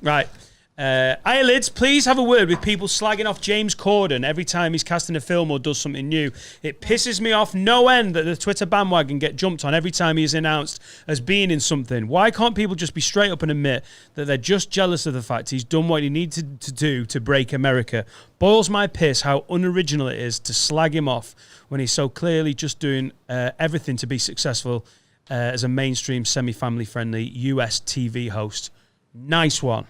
Right. Eyelids, please have a word with people slagging off James Corden every time he's casting a film or does something new. It pisses me off no end that the Twitter bandwagon get jumped on every time he is announced as being in something. Why can't people just be straight up and admit that they're just jealous of the fact he's done what he needed to do to break America? Boils my piss how unoriginal it is to slag him off when he's so clearly just doing everything to be successful as a mainstream, semi-family friendly US TV host. Nice one.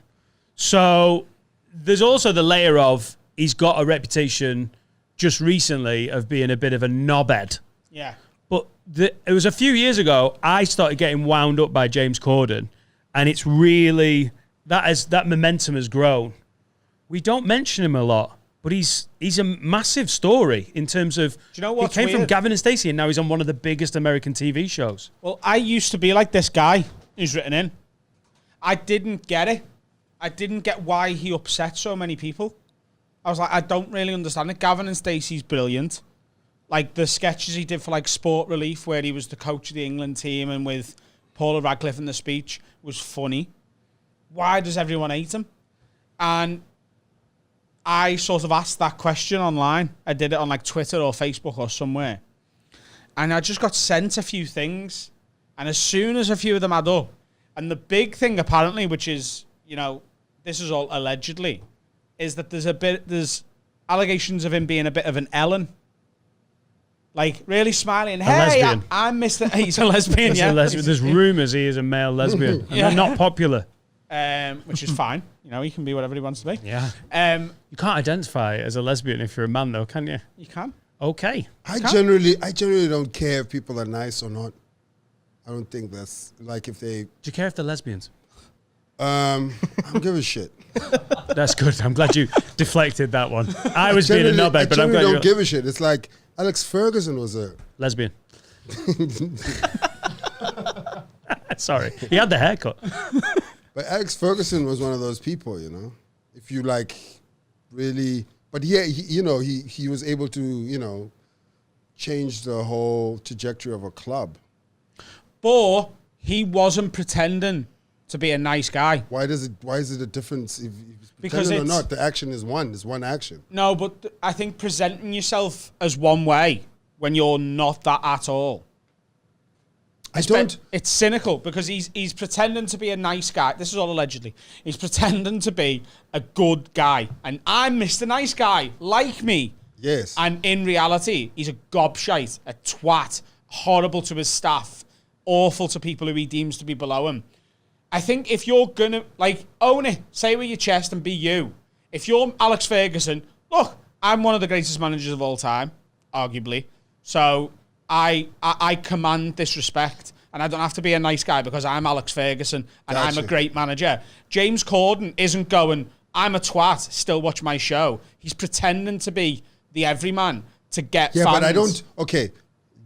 So there's also the layer of he's got a reputation just recently of being a bit of a knobhead. Yeah. But it was a few years ago I started getting wound up by James Corden, and it's really that momentum has grown. We don't mention him a lot, but he's a massive story in terms of. Do you know what's he came from weird? Gavin and Stacey, and now he's on one of the biggest American TV shows. Well, I used to be like this guy who's written in. I didn't get it. I didn't get why he upset so many people. I was like, I don't really understand it. Gavin and Stacey's brilliant. Like the sketches he did for like Sport Relief, where he was the coach of the England team, and with Paula Radcliffe in the speech, was funny. Why does everyone hate him? And I sort of asked that question online. I did it on like Twitter or Facebook or somewhere. And I just got sent a few things. And as soon as a few of them add up, and the big thing apparently, which is, you know, this is all allegedly, is that there's allegations of him being a bit of an Ellen. Like, really smiling. Hey, I'm Mr. He's a lesbian, yeah. There's rumours he is a male lesbian. And they're not popular. Which is fine. You know, he can be whatever he wants to be. Yeah. You can't identify as a lesbian if you're a man, though, can you? You can. Okay. I generally don't care if people are nice or not. I don't think that's, like, if they... Do you care if they're lesbians? I don't give a shit. That's good. I'm glad you deflected that one. I was being a knobhead, but I'm glad you don't give a shit. It's like Alex Ferguson was a lesbian. Sorry, he had the haircut. But Alex Ferguson was one of those people, you know. If you like really, but yeah, he was able to, you know, change the whole trajectory of a club. But he wasn't pretending to be a nice guy. Why is it a difference if pretending or not? The action is one. It's one action. No, but I think presenting yourself as one way when you're not that at all. It's cynical because he's pretending to be a nice guy. This is all allegedly. He's pretending to be a good guy. And I'm Mr. Nice Guy, like me. Yes. And in reality, he's a gobshite, a twat, horrible to his staff, awful to people who he deems to be below him. I think if you're going to, like, own it, say it with your chest and be you. If you're Alex Ferguson, look, I'm one of the greatest managers of all time, arguably. So I command this respect, and I don't have to be a nice guy because I'm Alex Ferguson and I'm a great manager. James Corden isn't going, I'm a twat, still watch my show. He's pretending to be the everyman to get fans. But I don't, okay,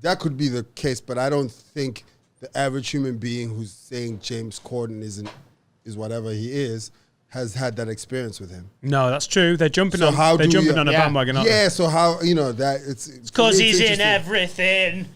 that could be the case, but I don't think the average human being who's saying James Corden is whatever he is has had that experience with him. No, that's true. They're jumping on a bandwagon, aren't they? Yeah, so how, you know, that it's because he's in everything.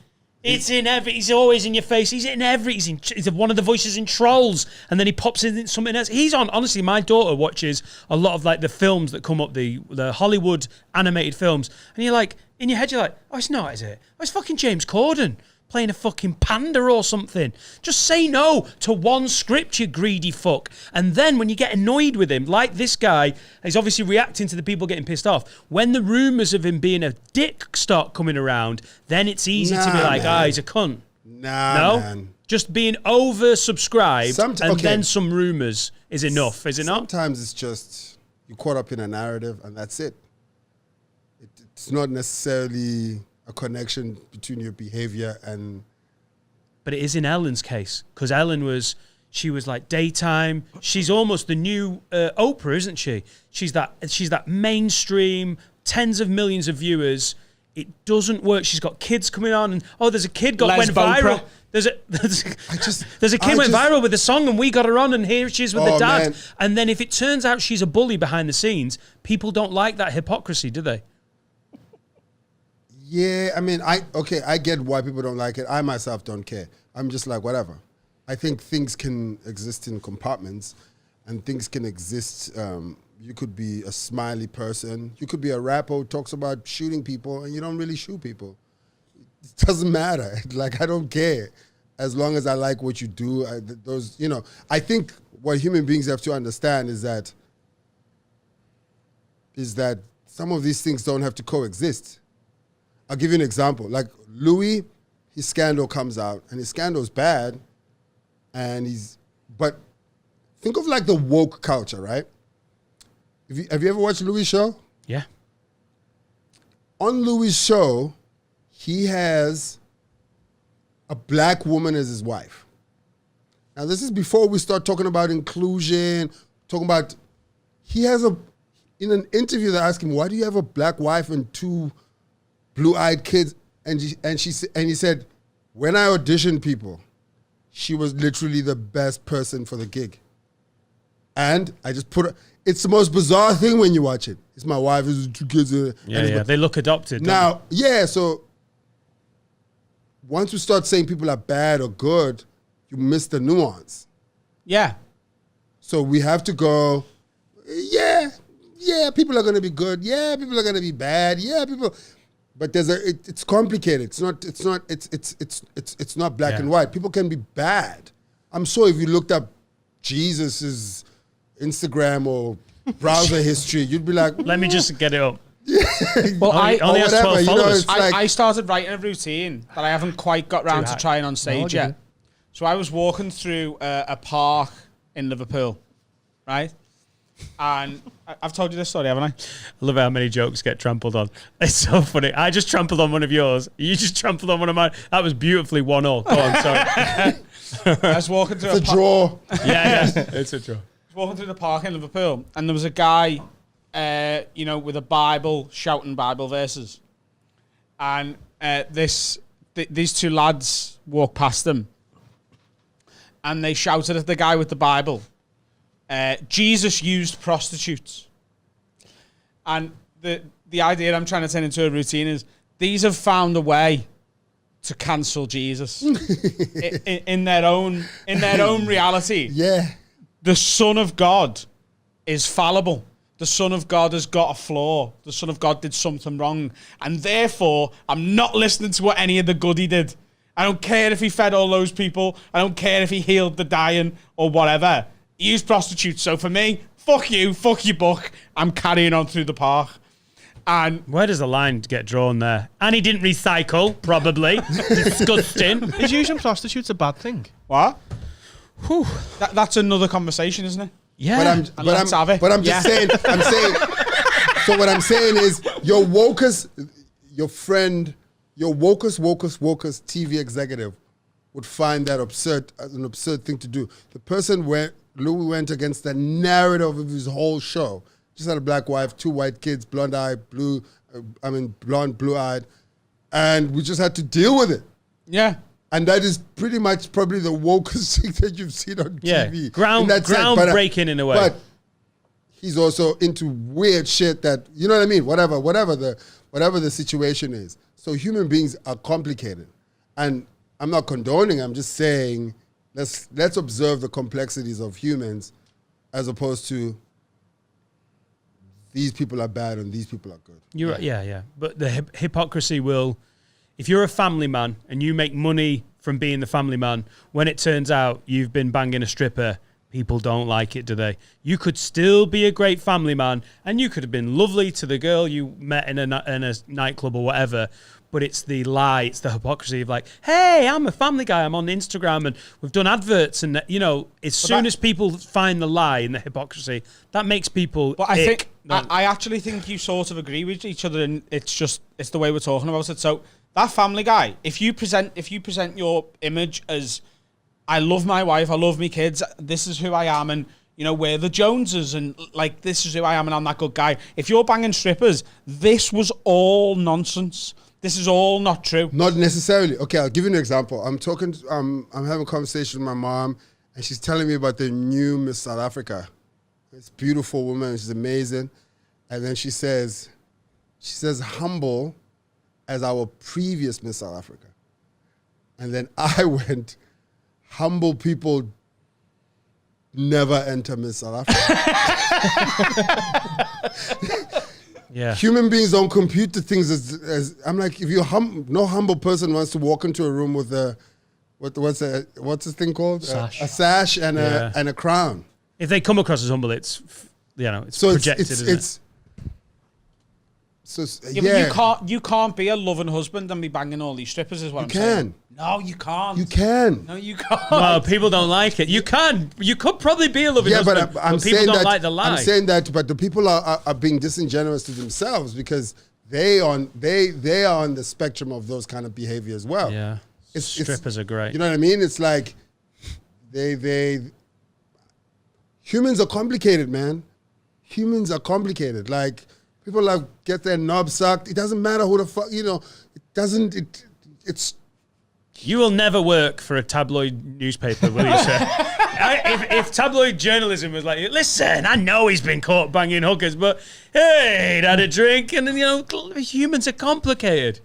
It's in every. He's always in your face. He's in every. He's one of the voices in Trolls, and then he pops in something else. He's on. Honestly, my daughter watches a lot of like the films that come up, the Hollywood animated films, and you're like, in your head, you're like, oh, it's not, is it? Oh, it's fucking James Corden playing a fucking panda or something. Just say no to one script, you greedy fuck. And then when you get annoyed with him, like this guy, he's obviously reacting to the people getting pissed off. When the rumours of him being a dick start coming around, then it's easy to be like, he's a cunt. Man. Just being oversubscribed then some rumours is enough, is it not? Sometimes it's just, you're caught up in a narrative and that's it. It's not necessarily a connection between your behavior and... But it is in Ellen's case, because she was like daytime. She's almost the new Oprah, isn't she? She's that mainstream, tens of millions of viewers. It doesn't work. She's got kids coming on, and there's a kid went viral. There's a kid went viral with a song, and we got her on, and here she is with the dad. Man. And then if it turns out she's a bully behind the scenes, people don't like that hypocrisy, do they? Yeah, I mean, I get why people don't like it. I myself don't care. I'm just like, whatever. I think things can exist in compartments, and things can exist. You could be a smiley person. You could be a rapper who talks about shooting people, and you don't really shoot people. It doesn't matter. Like, I don't care. As long as I like what you do, I think what human beings have to understand is that some of these things don't have to coexist. I'll give you an example. Like Louis, his scandal comes out, and his scandal's bad, but think of like the woke culture, right? Have you ever watched Louis' show? Yeah. On Louis' show, he has a black woman as his wife. Now, this is before we start talking about inclusion, in an interview they asked him, why do you have a black wife and 2 blue-eyed kids? And he said, when I auditioned people, she was literally the best person for the gig. And I just it's the most bizarre thing when you watch it. It's my wife, it's 2 kids. They look adopted. Now, so once you start saying people are bad or good, you miss the nuance. Yeah. So we have to go, people are going to be good. Yeah, people are going to be bad. Yeah, but it's complicated. It's not black and white. People can be bad. I'm sure if you looked up Jesus's Instagram or browser history, you'd be like, let me just get it up. Well, only has 12 followers. I started writing a routine that I haven't quite got round to trying on stage yet. So I was walking through a park in Liverpool, right? And I've told you this story, haven't I? I love how many jokes get trampled on. It's so funny. I just trampled on one of yours. You just trampled on one of mine. That was beautifully 1-1. Go on, sorry. I was walking through it's a draw. Yeah, it's a draw. I was walking through the park in Liverpool, and there was a guy, with a Bible, shouting Bible verses. And these 2 lads walked past him, and they shouted at the guy with the Bible, Jesus used prostitutes. And the idea I'm trying to turn into a routine is these have found a way to cancel Jesus in their own reality. Yeah. The Son of God is fallible. The Son of God has got a flaw. The Son of God did something wrong. And therefore, I'm not listening to what any of the good he did. I don't care if he fed all those people. I don't care if he healed the dying or whatever. He used prostitutes. So for me, fuck you, fuck your book. I'm carrying on through the park. And where does the line get drawn there? And he didn't recycle, probably. Disgusting. Is using prostitutes a bad thing? What? Whew. That's another conversation, isn't it? Yeah. But I'm just saying, so what I'm saying is your wokest TV executive would find that an absurd thing to do. The person where Louis went against the narrative of his whole show. Just had a black wife, 2 white kids, blonde, blue-eyed, and we just had to deal with it. Yeah. And that is pretty much probably the wokest thing that you've seen on TV. Groundbreaking in a way. But he's also into weird shit that, you know what I mean? Whatever the situation is. So human beings are complicated. And I'm not condoning, I'm just saying let's observe the complexities of humans as opposed to these people are bad and these people are good. You're right, yeah. But the hypocrisy will, if you're a family man and you make money from being the family man, when it turns out you've been banging a stripper, people don't like it, do they? You could still be a great family man and you could have been lovely to the girl you met in a nightclub or whatever, but it's the lie, it's the hypocrisy of like, hey, I'm a family guy, I'm on Instagram and we've done adverts and, as soon as people find the lie and the hypocrisy, that makes people But I actually think you sort of agree with each other and it's the way we're talking about it. So that family guy, if you present your image as I love my wife, I love my kids, this is who I am and we're the Joneses and like this is who I am and I'm that good guy. If you're banging strippers, this was all nonsense. This is all not true. Not necessarily. Okay, I'll give you an example. I'm having a conversation with my mom and she's telling me about the new Miss South Africa. This beautiful woman, she's amazing. And then she says humble as our previous Miss South Africa. And then I went, humble people never enter Miss South Africa. Yeah. Human beings don't compute the things as I'm like, if you're no humble person wants to walk into a room with what's this thing called? Sash. A sash and a crown. If they come across as humble, it's it's So projected, isn't it? So Yeah, but you can't be a loving husband and be banging all these strippers, is what I'm saying. No, you can't. You can. No, you can't. No, people don't like it. You can. You could probably be a loving husband, but I'm but people saying don't that, like the lie. I'm saying that, but the people are being disingenuous to themselves because they are on the spectrum of those kind of behavior as well. Yeah. Strippers are great. You know what I mean? It's like humans are complicated, man. Humans are complicated. Like people get their knob sucked. It doesn't matter who the fuck, it doesn't, it's. You will never work for a tabloid newspaper, will you, sir? If tabloid journalism was like, listen, I know he's been caught banging hookers, but hey, he'd had a drink, and humans are complicated.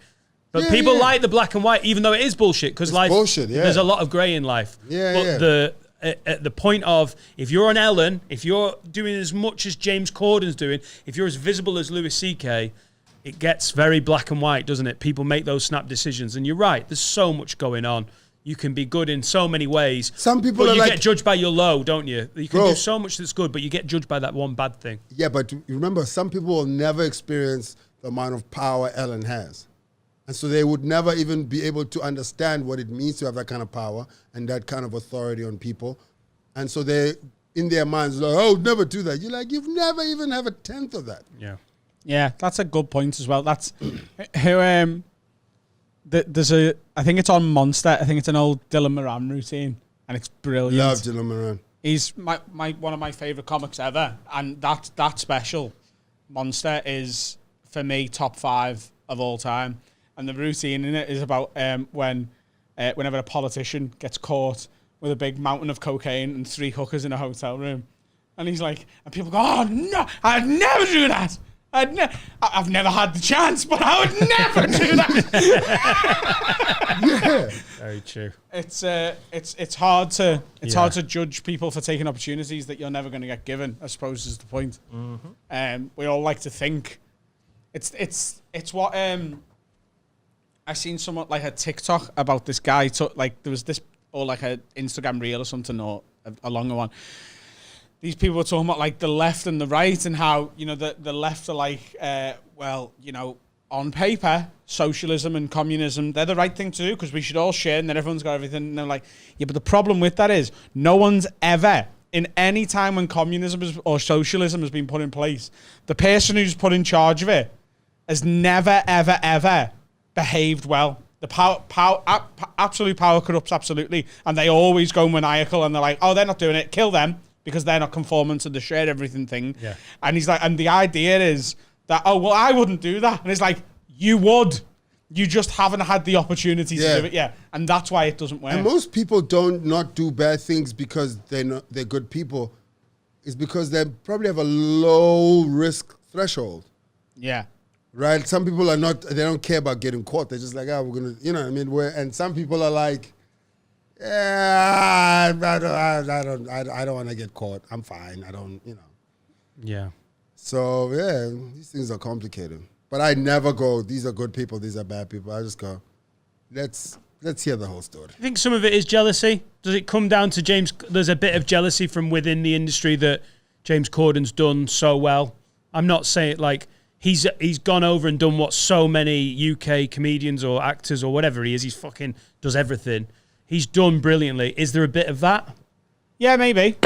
But people like the black and white, even though it is bullshit, because life, bullshit, there's a lot of grey in life. But at the point of, if you're on Ellen, if you're doing as much as James Corden's doing, if you're as visible as Louis C.K., it gets very black and white, doesn't it? People make those snap decisions. And you're right, there's so much going on. You can be good in so many ways. Some people but you get judged by your low, don't you? You can do so much that's good, but you get judged by that one bad thing. Yeah, but remember, some people will never experience the amount of power Ellen has. And so they would never even be able to understand what it means to have that kind of power and that kind of authority on people. And so they, in their minds, like, oh, never do that. You're like, you've never even have a tenth of that. Yeah. Yeah, that's a good point as well. That's who there's I think it's on Monster. I think it's an old Dylan Moran routine, and it's brilliant. Love Dylan Moran. He's my one of my favorite comics ever, and that special Monster is for me top 5 of all time. And the routine in it is about whenever a politician gets caught with a big mountain of cocaine and 3 hookers in a hotel room, and he's like, and people go, "Oh no, I'd never do that. I've never had the chance, but I would never do that." Yeah. Very true. It's hard to hard to judge people for taking opportunities that you're never going to get given, I suppose, is the point. Mm-hmm. We all like to think it's what I seen someone like a TikTok about this guy there was this, or like a Instagram reel or something, or a longer one. These people were talking about like the left and the right, and how the left are like, on paper, socialism and communism, they're the right thing to do because we should all share and then everyone's got everything. And they're like, yeah, but the problem with that is no one's ever, in any time when communism or socialism has been put in place, the person who's put in charge of it has never, ever, ever behaved well. The absolute power corrupts absolutely, and they always go maniacal, and they're like, oh, they're not doing it, kill them, because they're not conforming to the share everything thing. Yeah. And he's like, and the idea is that, oh, well, I wouldn't do that. And it's like, you would. You just haven't had the opportunity to do it yet. And that's why it doesn't work. And most people don't not do bad things because they're good people. It's because they probably have a low risk threshold. Yeah. Right? Some people are not, they don't care about getting caught. They're just like, we're going to, you know what I mean? And some people are like, yeah, I don't want to get caught. I'm fine. I don't, Yeah. So, yeah, these things are complicated. But I never go, these are good people, these are bad people. I just go, let's hear the whole story. I think some of it is jealousy. Does it come down to James? There's a bit of jealousy from within the industry that James Corden's done so well. I'm not saying like he's gone over and done what so many UK comedians or actors or whatever he is. He's fucking does everything. He's done brilliantly. Is there a bit of that? Yeah, maybe.